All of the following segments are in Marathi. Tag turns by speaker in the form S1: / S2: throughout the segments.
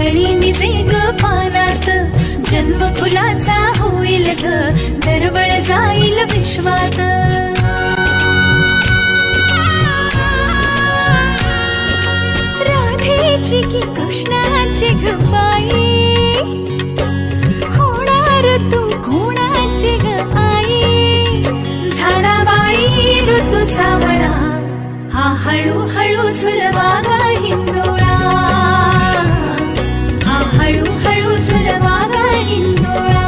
S1: कळी निजे ग पानात, जन्म फुलाचा होईल ग, दरवळ जाईल विश्वात. राधेची की कृष्णाची ग बाई, होणार तू कोणाची ग आई. झाला बाई ऋतू सावळा, हा हळूहळू झुलवा ग हिंदोळा, हा हळूहळू झुलवा ग हिंदोळा.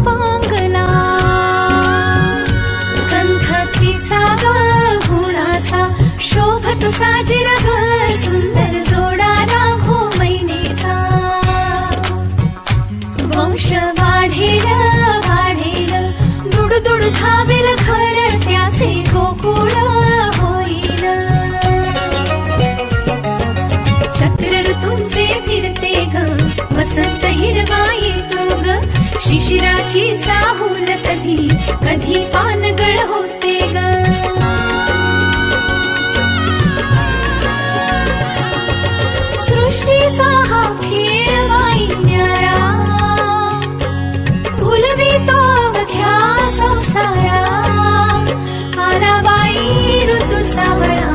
S1: पांगला गंधतीचा ग गुणाचा, शोभत साजिर ग सुंदर जोडा राघो मैनेचा. वंश वाढेल वाढेल, दुडदुड धावेल घर त्याचे गोकुळ होईल. चक्र ऋतूंचे फिरते ग, वसंत हिरवा येतो ग, शिशिराची चाहूल कधी कधी पानगळ होते ग. सृष्टीचा हा खेळ बाई न्यारा, भुलवितो अवघ्या संसारा. आला बाई ऋतू सावळा,